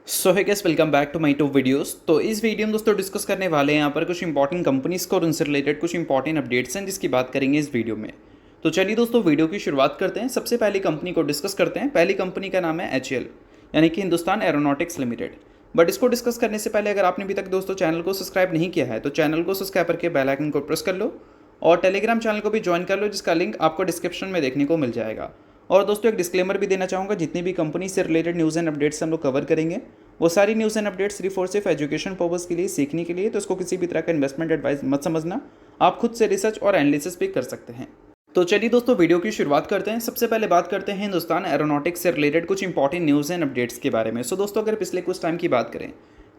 So hi guys welcome back to my two videos. तो इस video में दोस्तों डिस्कस करने वाले हैं यहाँ पर कुछ इंपॉर्टेंट कंपनीज को और उनसे रिलेटेड कुछ इंपॉर्टेंट अपडेट्स हैं जिसकी बात करेंगे इस वीडियो में। तो चलिए दोस्तों वीडियो की शुरुआत करते हैं। सबसे पहली कंपनी को डिस्कस करते हैं। पहली कंपनी का नाम है HAL यानी कि हिंदुस्तान एरोनॉटिक्स लिमिटेड। बट इसको डिस्कस करने से पहले अगर आपने अभी तक दोस्तों चैनल को सब्सक्राइब नहीं किया है तो चैनल को सब्सक्राइब करके बेल आइकन को प्रेस कर लो और टेलीग्राम चैनल को भी ज्वाइन कर लो जिसका लिंक आपको डिस्क्रिप्शन में देखने को मिल जाएगा। और दोस्तों एक डिस्क्लेमर भी देना चाहूँगा, जितनी भी कंपनी से रिलेटेड न्यूज़ एंड अपडेट्स हम लोग कवर करेंगे वो सारी न्यूज़ एंड अपडेट्स सिर्फ और सिर्फ एजुकेशन पर्पज़ के लिए, सीखने के लिए, तो इसको किसी भी तरह का इन्वेस्टमेंट एडवाइस मत समझना। आप खुद से रिसर्च और एनालिसिस भी कर सकते हैं। तो चलिए दोस्तों वीडियो की शुरुआत करते हैं। सबसे पहले बात करते हैं हिंदुस्तान एरोनॉटिक्स से रिलेटेड कुछ इंपॉर्टेंट न्यूज़ एंड अपडेट्स के बारे में। सो दोस्तों अगर पिछले कुछ टाइम की बात करें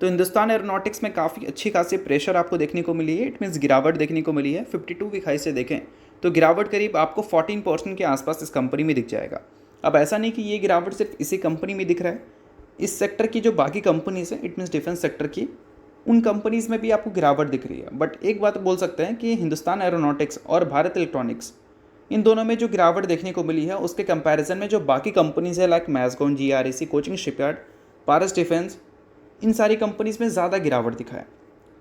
तो हिंदुस्तान एरोनॉटिक्स में काफ़ी अच्छी खासी प्रेशर आपको देखने को मिली है। इट मीन्स गिरावट देखने को मिली है। 52 वीक हाई से देखें तो गिरावट करीब आपको 14% के आसपास इस कंपनी में दिख जाएगा। अब ऐसा नहीं कि ये गिरावट सिर्फ इसी कंपनी में दिख रहा है, इस सेक्टर की जो बाकी कंपनीज हैं, इट मीन्स डिफेंस सेक्टर की, उन कंपनीज़ में भी आपको गिरावट दिख रही है। बट एक बात बोल सकते हैं कि हिंदुस्तान एरोनॉटिक्स और भारत इलेक्ट्रॉनिक्स, इन दोनों में जो गिरावट देखने को मिली है उसके कंपैरिजन में जो बाकी कंपनीज है लाइक मैज़गॉन, GREC, कोचिंग शिपयार्ड, पारस डिफेंस, इन सारी कंपनीज़ में ज़्यादा गिरावट दिखा है।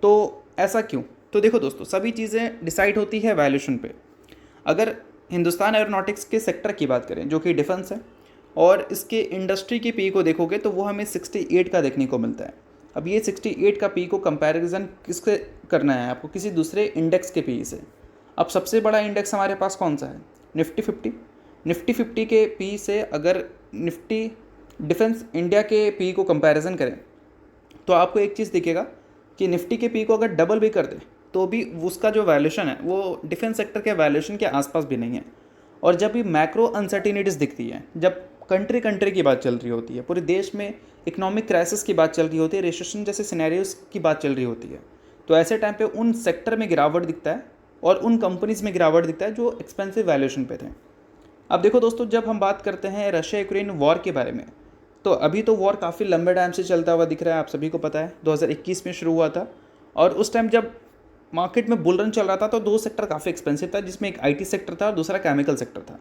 तो ऐसा क्यों? तो देखो दोस्तों, सभी चीज़ें डिसाइड होती है वैल्यूएशन पे। अगर हिंदुस्तान एरोनॉटिक्स के सेक्टर की बात करें जो कि डिफेंस है और इसके इंडस्ट्री की पी को देखोगे तो वो हमें 68 का देखने को मिलता है। अब ये 68 का पी को कंपैरिजन किसके करना है आपको? किसी दूसरे इंडेक्स के पी से। अब सबसे बड़ा इंडेक्स हमारे पास कौन सा है? निफ्टी 50। निफ्टी 50 के पी से अगर निफ्टी डिफेंस इंडिया के पी को कंपैरिजन करें तो आपको एक चीज़ दिखेगा कि निफ्टी के पी को अगर डबल भी कर दे तो भी उसका जो वैल्यूएशन है वो डिफेंस सेक्टर के वैल्यूएशन के आसपास भी नहीं है। और जब भी मैक्रो अनसर्टिनिटीज़ दिखती है, जब कंट्री की बात चल रही होती है, पूरे देश में इकोनॉमिक क्राइसिस की बात चल रही होती है, रिसेशन जैसे सिनेरियोज की बात चल रही होती है, तो ऐसे टाइम पे उन सेक्टर में गिरावट दिखता है और उन कंपनीज़ में गिरावट दिखता है जो एक्सपेंसिव वैल्यूएशन पे थे। अब देखो दोस्तों, जब हम बात करते हैं रशिया यूक्रेन वॉर के बारे में, तो अभी तो वॉर काफ़ी लंबे टाइम से चलता हुआ दिख रहा है। आप सभी को पता है 2021 में शुरू हुआ था और उस टाइम जब मार्केट में बुल रन चल रहा था तो दो सेक्टर काफ़ी एक्सपेंसिव था, जिसमें एक IT सेक्टर था और दूसरा केमिकल सेक्टर था।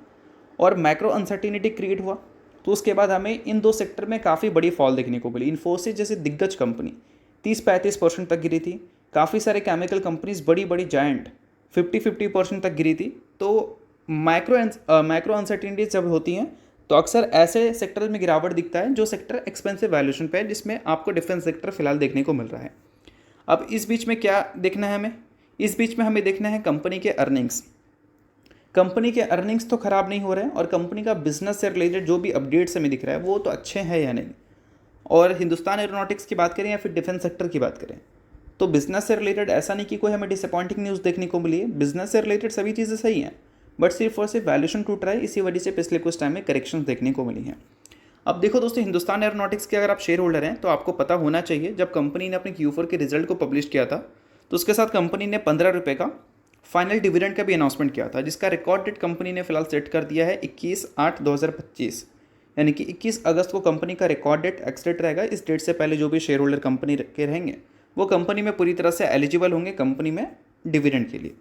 और मैक्रो अनसर्टिनिटी क्रिएट हुआ तो उसके बाद हमें इन दो सेक्टर में काफ़ी बड़ी फॉल देखने को मिली। इन्फोसिस जैसे दिग्गज कंपनी 30-35% तक गिरी थी। काफ़ी सारे केमिकल कंपनीज बड़ी बड़ी जायंट 50-50% तक गिरी थी। तो मैक्रो अनसर्टिनिटीज जब होती हैं तो अक्सर ऐसे सेक्टर में गिरावट दिखता है जो सेक्टर एक्सपेंसिव वैल्यूएशन पे है, जिसमें आपको डिफेंस सेक्टर फिलहाल देखने को मिल रहा है। अब इस बीच में क्या देखना है हमें? इस बीच में हमें देखना है कंपनी के अर्निंग्स। कंपनी के अर्निंग्स तो ख़राब नहीं हो रहे हैं और कंपनी का बिजनेस से रिलेटेड जो भी अपडेट्स हमें दिख रहा है वो तो अच्छे हैं या नहीं। और हिंदुस्तान एरोनॉटिक्स की बात करें या फिर डिफेंस सेक्टर की बात करें तो बिजनेस से रिलेटेड ऐसा नहीं कि कोई हमें डिसअपॉइंटिंग न्यूज़ देखने को मिली है। बिजनेस से रिलेटेड सभी चीज़ें सही हैं, बट सिर्फ और सिर्फ वैल्यूएशन टूट रहा है, इसी वजह से पिछले कुछ टाइम में करेक्शन देखने को मिली हैं। अब देखो दोस्तों, हिंदुस्तान एरोनॉटिक्स के अगर आप शेयर होल्डर हैं तो आपको पता होना चाहिए, जब कंपनी ने अपने Q4 के रिजल्ट को पब्लिश किया था तो उसके साथ कंपनी ने 15 रुपये का फाइनल डिविडेंड का भी अनाउंसमेंट किया था, जिसका रिकॉर्ड डेट कंपनी ने फिलहाल सेट कर दिया है 21/8/2025, यानी कि 21 अगस्त को कंपनी का रिकॉर्ड डेट एक्स डेट रहेगा। इस डेट से पहले जो भी शेयर होल्डर कंपनी के रहेंगे वो कंपनी में पूरी तरह से एलिजिबल होंगे कंपनी में डिविडेंड के लिए।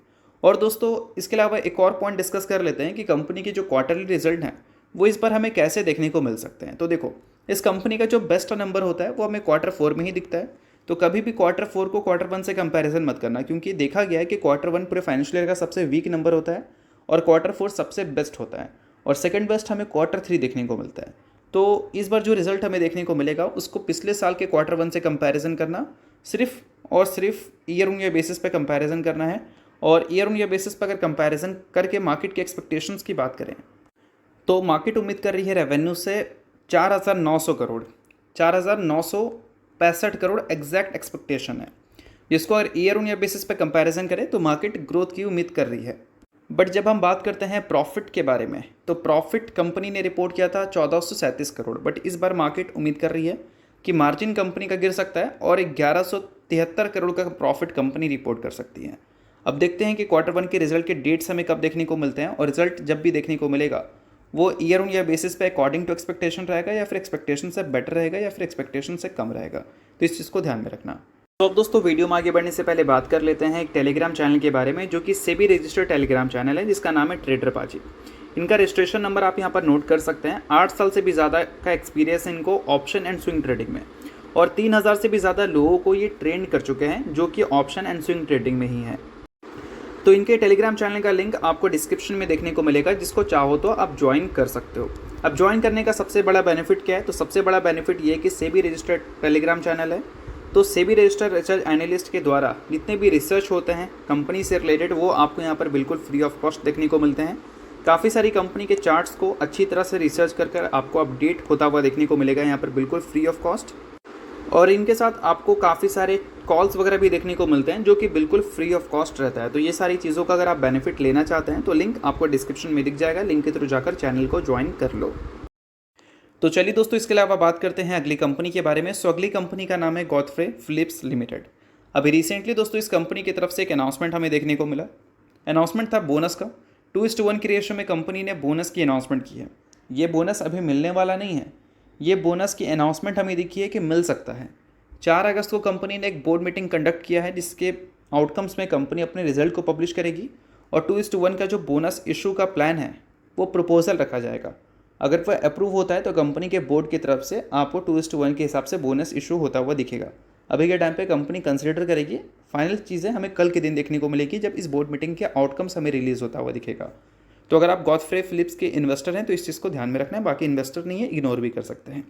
और दोस्तों इसके अलावा एक और पॉइंट डिस्कस कर लेते हैं कि कंपनी के जो क्वार्टरली रिजल्ट हैं वो इस बार हमें कैसे देखने को मिल सकते हैं। तो देखो, इस कंपनी का जो बेस्ट नंबर होता है वो हमें Q4 में ही दिखता है। तो कभी भी Q4 को Q1 से कंपैरिजन मत करना, क्योंकि देखा गया है कि Q1 पूरे फाइनेंशियल ईयर का सबसे वीक नंबर होता है और Q4 सबसे बेस्ट होता है और सेकंड बेस्ट हमें Q3 देखने को मिलता है। तो इस बार जो रिजल्ट हमें देखने को मिलेगा उसको पिछले साल के Q1 से कंपैरिजन करना, सिर्फ और सिर्फ ईयर ऑन ईयर बेसिस पे कंपैरिजन करना है। और ईयर ऑन ईयर बेसिस पर अगर कंपैरिजन करके मार्केट के एक्सपेक्टेशंस की बात करें तो मार्केट उम्मीद कर रही है रेवेन्यू से 4,900 करोड़, 4,965 करोड़ एग्जैक्ट एक्सपेक्टेशन है, जिसको अगर ईयर ऑन ईयर बेसिस पे कंपैरिजन करें तो मार्केट ग्रोथ की उम्मीद कर रही है। बट जब हम बात करते हैं प्रॉफिट के बारे में तो प्रॉफिट कंपनी ने रिपोर्ट किया था 1437 करोड़, बट इस बार मार्केट उम्मीद कर रही है कि मार्जिन कंपनी का गिर सकता है और 1173 करोड़ का प्रॉफिट कंपनी रिपोर्ट कर सकती है। अब देखते हैं कि Q1 के रिजल्ट के डेट्स हमें कब देखने को मिलते हैं और रिजल्ट जब भी देखने को मिलेगा वो ईयर ऑन ईयर बेसिस पे अकॉर्डिंग टू एक्सपेक्टेशन रहेगा या फिर एक्सपेक्टेशन से बेटर रहेगा या फिर एक्सपेक्टेशन से कम रहेगा। तो इस चीज़ को ध्यान में रखना। तो अब दोस्तों वीडियो में आगे बढ़ने से पहले बात कर लेते हैं एक टेलीग्राम चैनल के बारे में, जो कि सेबी रजिस्टर्ड टेलीग्राम चैनल है जिसका नाम है ट्रेडर पाजी। इनका रजिस्ट्रेशन नंबर आप यहाँ पर नोट कर सकते हैं। 8 साल से भी ज़्यादा का एक्सपीरियंस है इनको ऑप्शन एंड स्विंग ट्रेडिंग में। और 3000 से भी ज़्यादा लोगों को ये ट्रेंड कर चुके हैं, जो कि ऑप्शन एंड स्विंग ट्रेडिंग में ही है। तो इनके टेलीग्राम चैनल का लिंक आपको डिस्क्रिप्शन में देखने को मिलेगा, जिसको चाहो तो आप ज्वाइन कर सकते हो। अब ज्वाइन करने का सबसे बड़ा बेनिफिट क्या है? तो सबसे बड़ा बेनिफिट ये है कि सेबी रजिस्टर्ड टेलीग्राम चैनल है। तो सेबी रजिस्टर्ड रिसर्च एनालिस्ट के द्वारा जितने भी रिसर्च होते हैं कंपनी से रिलेटेड, वो आपको यहाँ पर बिल्कुल फ्री ऑफ कॉस्ट देखने को मिलते हैं। काफ़ी सारी कंपनी के चार्ट्स को अच्छी तरह से रिसर्च कर आपको अपडेट होता हुआ देखने को मिलेगा यहाँ पर बिल्कुल फ्री ऑफ कॉस्ट। और इनके साथ आपको काफ़ी सारे कॉल्स वगैरह भी देखने को मिलते हैं, जो कि बिल्कुल फ्री ऑफ कॉस्ट रहता है। तो ये सारी चीज़ों का अगर आप बेनिफिट लेना चाहते हैं तो लिंक आपको डिस्क्रिप्शन में दिख जाएगा, लिंक के थ्रू जाकर चैनल को ज्वाइन कर लो। तो चलिए दोस्तों, इसके अलावा बात करते हैं अगली कंपनी के बारे में। सो अगली कंपनी का नाम है गॉडफ्रे फिलिप्स लिमिटेड। अभी रिसेंटली दोस्तों इस कंपनी की तरफ से एक अनाउंसमेंट हमें देखने को मिला। अनाउंसमेंट था बोनस का। 2:1 की रेशियो में कंपनी ने बोनस की अनाउंसमेंट की है। ये बोनस अभी मिलने वाला नहीं है, ये बोनस की अनाउंसमेंट हमें दिखी है कि मिल सकता है। 4 अगस्त को कंपनी ने एक बोर्ड मीटिंग कंडक्ट किया है, जिसके आउटकम्स में कंपनी अपने रिजल्ट को पब्लिश करेगी और 2:1 का जो बोनस इशू का प्लान है वो प्रपोजल रखा जाएगा। अगर वह अप्रूव होता है तो कंपनी के बोर्ड की तरफ से आपको 2:1 के हिसाब से बोनस इशू होता हुआ दिखेगा। अभी के टाइम पे कंपनी कंसिडर करेगी। फाइनल चीज़ें हमें कल के दिन देखने को मिलेगी, जब इस बोर्ड मीटिंग के आउटकम्स हमें रिलीज़ होता हुआ दिखेगा। तो अगर आप गॉडफ्रे फिलिप्स के इन्वेस्टर हैं तो इस चीज़ को ध्यान में रखना है, बाकी इन्वेस्टर नहीं है इग्नोर भी कर सकते हैं।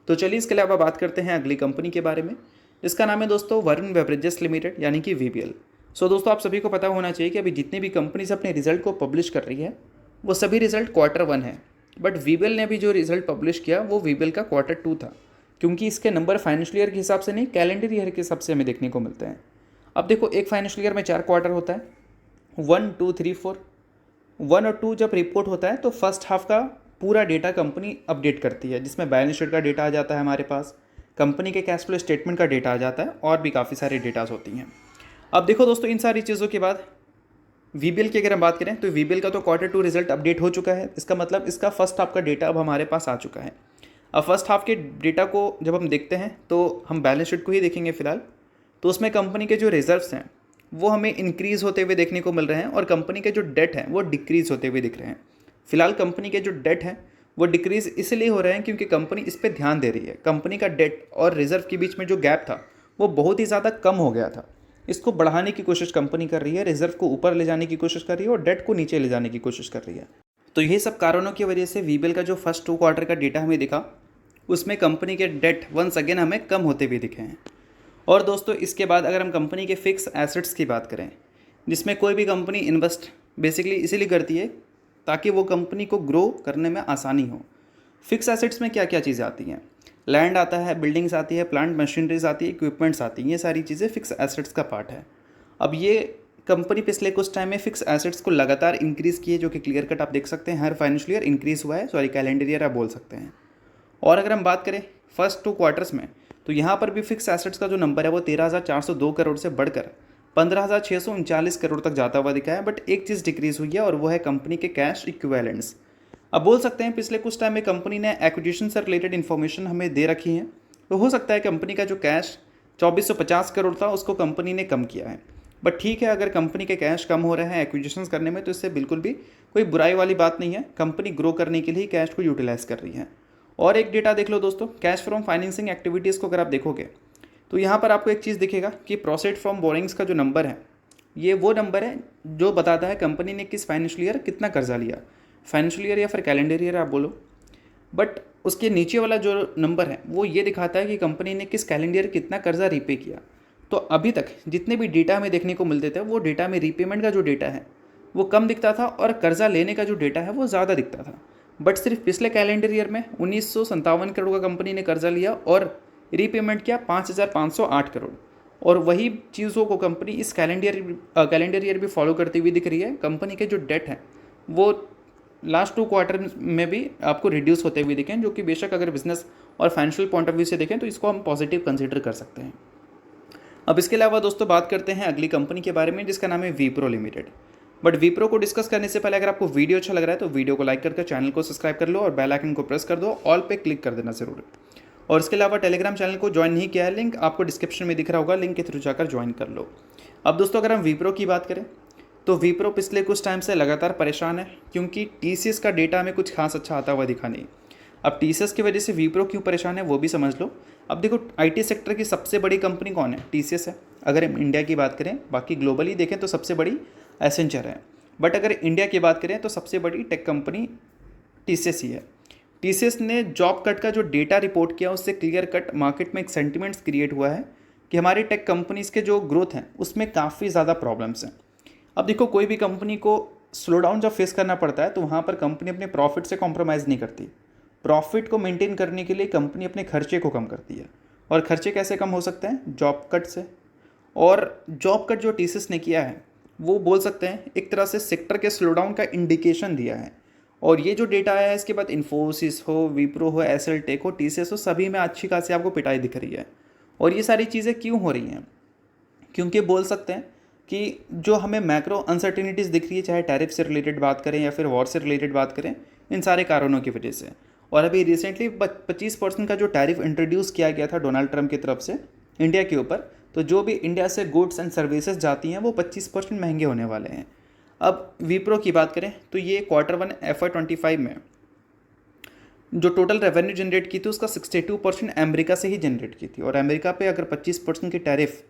तो चलिए इसके अलावा बात करते हैं अगली कंपनी के बारे में। इसका नाम है दोस्तों वरुण बेवरेजेस लिमिटेड, यानी कि VBL। सो दोस्तों आप सभी को पता होना चाहिए कि अभी जितनी भी कंपनीज अपने रिजल्ट को पब्लिश कर रही है वो सभी रिजल्ट Q1 है। बट VBL ने अभी जो रिजल्ट पब्लिश किया वो VBL का Q2 था, क्योंकि इसके नंबर फाइनेंशियल ईयर के हिसाब से नहीं, कैलेंडर ईयर के हिसाब से हमें देखने को मिलते हैं। अब देखो, एक फाइनेंशियल ईयर में 4 क्वार्टर होता है, 1, 2, 3, 4। 1 और 2 जब रिपोर्ट होता है तो फर्स्ट हाफ का पूरा डेटा कंपनी अपडेट करती है, जिसमें बैलेंस शीट का डेटा आ जाता है हमारे पास, कंपनी के कैश फ्लो स्टेटमेंट का डेटा आ जाता है और भी काफ़ी सारी डेटाज होती हैं। अब देखो दोस्तों, इन सारी चीज़ों के बाद VBL की अगर हम बात करें तो VBL का तो Q2 रिजल्ट अपडेट हो चुका है। इसका मतलब इसका फर्स्ट हाफ का डेटा अब हमारे पास आ चुका है। अब फर्स्ट हाफ के डेटा को जब हम देखते हैं तो हम बैलेंस शीट को ही देखेंगे फिलहाल। तो उसमें कंपनी के जो रिजर्व्स हैं वो हमें इंक्रीज़ होते हुए देखने को मिल रहे हैं और कंपनी के जो डेट हैं वो डिक्रीज़ होते हुए दिख रहे हैं। फिलहाल कंपनी के जो डेट हैं वो डिक्रीज़ इसलिए हो रहे हैं क्योंकि कंपनी इस पर ध्यान दे रही है। कंपनी का डेट और रिजर्व के बीच में जो गैप था वो बहुत ही ज़्यादा कम हो गया था। इसको बढ़ाने की कोशिश कंपनी कर रही है, रिजर्व को ऊपर ले जाने की कोशिश कर रही है और डेट को नीचे ले जाने की कोशिश कर रही है। तो यही सब कारणों की वजह से VBL का जो फर्स्ट 2 क्वार्टर का डेटा हमें दिखा उसमें कंपनी के डेट वंस अगेन हमें कम होते हुए दिखे हैं। और दोस्तों इसके बाद अगर हम कंपनी के फिक्स एसेट्स की बात करें, जिसमें कोई भी कंपनी इन्वेस्ट बेसिकली इसीलिए करती है ताकि वो कंपनी को ग्रो करने में आसानी हो। फिक्स एसेट्स में क्या क्या चीज़ें आती हैं? लैंड आता है, बिल्डिंग्स आती है, प्लांट मशीनरीज आती है, इक्विपमेंट्स आती हैं। ये सारी चीज़ें फिक्स एसेट्स का पार्ट है। अब ये कंपनी पिछले कुछ टाइम में फिक्स एसेट्स को लगातार इंक्रीज़ की है, जो कि क्लियर कट आप देख सकते हैं, हर फाइनेंशियल ईयर इंक्रीज़ हुआ है, सॉरी कैलेंडर ईयर आप बोल सकते हैं। और अगर हम बात करें फर्स्ट 2 क्वार्टर्स में तो यहाँ पर भी फिक्स एसेट्स का जो नंबर है वो 13,402 करोड़ से बढ़कर 15,639 करोड़ तक जाता हुआ दिखा है। बट एक चीज़ डिक्रीज़ हुई है और वो है कंपनी के कैश इक्विवेलेंट्स। अब बोल सकते हैं पिछले कुछ टाइम में कंपनी ने एक्विजिशन से रिलेटेड इन्फॉर्मेशन हमें दे रखी है, तो हो सकता है कंपनी का जो कैश 2450 करोड़ था उसको कंपनी ने कम किया है। बट ठीक है, अगर कंपनी के कैश कम हो रहे हैं एक्विजिशंस करने में तो इससे बिल्कुल भी कोई बुराई वाली बात नहीं है। कंपनी ग्रो करने के लिए कैश को यूटिलाइज़ कर रही है। और एक डेटा देख लो दोस्तों, कैश फ्रॉम फाइनेंसिंग एक्टिविटीज़ को अगर आप देखोगे तो यहाँ पर आपको एक चीज़ दिखेगा कि प्रोसीड फ्रॉम बोरिंग्स का जो नंबर है ये वो नंबर है जो बताता है कंपनी ने किस फाइनेंशियल ईयर कितना कर्जा लिया, फाइनेंशियल ईयर या फिर कैलेंडर ईयर आप बोलो। बट उसके नीचे वाला जो नंबर है वो ये दिखाता है कि कंपनी ने किस कैलेंडर ईयर कितना कर्जा रीपे किया। तो अभी तक जितने भी डेटा हमें देखने को मिलते थे वो डेटा में रीपेमेंट का जो डेटा है वो कम दिखता था और कर्जा लेने का जो डेटा है वो ज़्यादा दिखता था। बट सिर्फ पिछले कैलेंडर ईयर में 1957 करोड़ का कंपनी ने कर्जा लिया और रीपेमेंट किया 5,508 करोड़। और वही चीज़ों को कंपनी इस कैलेंडर ईयर भी फॉलो करती हुई दिख रही है। कंपनी के जो डेट हैं वो लास्ट 2 क्वार्टर में भी आपको रिड्यूस होते हुए दिखें, जो कि बेशक अगर बिजनेस और फाइनेंशियल पॉइंट ऑफ व्यू से देखें तो इसको हम पॉजिटिव कंसीडर कर सकते हैं। अब इसके अलावा दोस्तों बात करते हैं अगली कंपनी के बारे में, जिसका नाम है विप्रो लिमिटेड। बट विप्रो को डिस्कस करने से पहले अगर आपको वीडियो अच्छा लग रहा है तो वीडियो को लाइक करके चैनल को सब्सक्राइब कर लो और बेल आइकन को प्रेस कर दो, ऑल पे क्लिक कर देना ज़रूर। और इसके अलावा टेलीग्राम चैनल को ज्वाइन नहीं किया है, लिंक आपको डिस्क्रिप्शन में दिख रहा होगा, लिंक के थ्रू जाकर ज्वाइन कर लो। अब दोस्तों अगर हम विप्रो की बात करें तो विप्रो पिछले कुछ टाइम से लगातार परेशान है, क्योंकि TCS का डेटा हमें कुछ खास अच्छा आता हुआ दिखा नहीं। अब टीसीएस की वजह से विप्रो क्यों परेशान है वो भी समझ लो। अब देखो आईटी सेक्टर की सबसे बड़ी कंपनी कौन है? टीसीएस है। अगर हम इंडिया की बात करें, बाकी ग्लोबली देखें तो सबसे बड़ी एसेंचर है, बट अगर इंडिया की बात करें तो सबसे बड़ी टेक कंपनी टीसीएस ही है। टीसीएस ने जॉब कट का जो डेटा रिपोर्ट किया उससे क्लियर कट मार्केट में एक सेंटिमेंट्स क्रिएट हुआ है कि हमारी टेक कंपनीज़ के जो ग्रोथ हैं उसमें काफ़ी ज़्यादा प्रॉब्लम्स हैं। अब देखो कोई भी कंपनी को स्लो डाउन जब फेस करना पड़ता है तो वहाँ पर कंपनी अपने प्रॉफिट से कॉम्प्रोमाइज़ नहीं करती। प्रॉफिट को मेंटेन करने के लिए कंपनी अपने खर्चे को कम करती है। और खर्चे कैसे कम हो सकते हैं? जॉब कट से। और जॉब कट जो टीसीएस ने किया है वो बोल सकते हैं एक तरह से सेक्टर के स्लो डाउन का इंडिकेशन दिया है। और ये जो डेटा आया है इसके बाद इन्फोसिस हो, विप्रो हो, एसएल टेक हो, टीसीएस हो, सभी में अच्छी खासी आपको पिटाई दिख रही है। और ये सारी चीज़ें क्यों हो रही हैं? क्योंकि बोल सकते हैं कि जो हमें मैक्रो अनसर्टिनिटीज़ दिख रही है, चाहे टैरिफ से रिलेटेड बात करें या फिर वॉर से रिलेटेड बात करें, इन सारे कारणों की वजह से। और अभी रिसेंटली 25% का जो टैरिफ इंट्रोड्यूस किया गया था डोनाल्ड ट्रंप की तरफ से इंडिया के ऊपर, तो जो भी इंडिया से गुड्स एंड सर्विसेज जाती हैं वो 25% महंगे होने वाले हैं। अब विप्रो की बात करें तो ये Q1 FY25 में जो टोटल रेवेन्यू जनरेट की थी उसका 62% अमेरिका से ही जनरेट की थी। और अमेरिका पे अगर 25% की टैरिफ,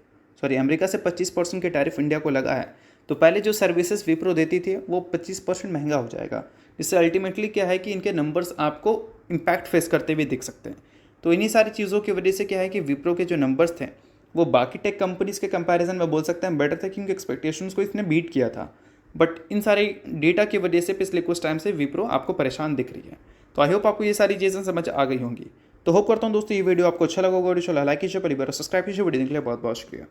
अमेरिका से 25% के टैरिफ इंडिया को लगा है तो पहले जो सर्विसेज विप्रो देती थी वो 25% महंगा हो जाएगा। इससे अल्टीमेटली क्या है कि इनके नंबर्स आपको इम्पैक्ट फेस करते हुए दिख सकते हैं। तो इन्हीं सारी चीज़ों की वजह से क्या है कि विप्रो के जो नंबर्स थे वो बाकी टेक कंपनीज़ के कंपैरिजन में बोल सकते हैं बेटर थे, क्योंकि एक्सपेक्टेशंस को इसने बीट किया था। बट इन सारे डेटा की वजह से पिछले कुछ टाइम से विप्रो आपको परेशान दिख रही है। तो आई होप आपको ये सारी चीज़ें समझ आ गई होंगी। तो होप करता हूँ दोस्तों ये वीडियो आपको अच्छा लगा होगा। वीडियो लाइक कीजिए, परिवार सब्सक्राइब कीजिए। वीडियो देखने के लिए बहुत बहुत शुक्रिया।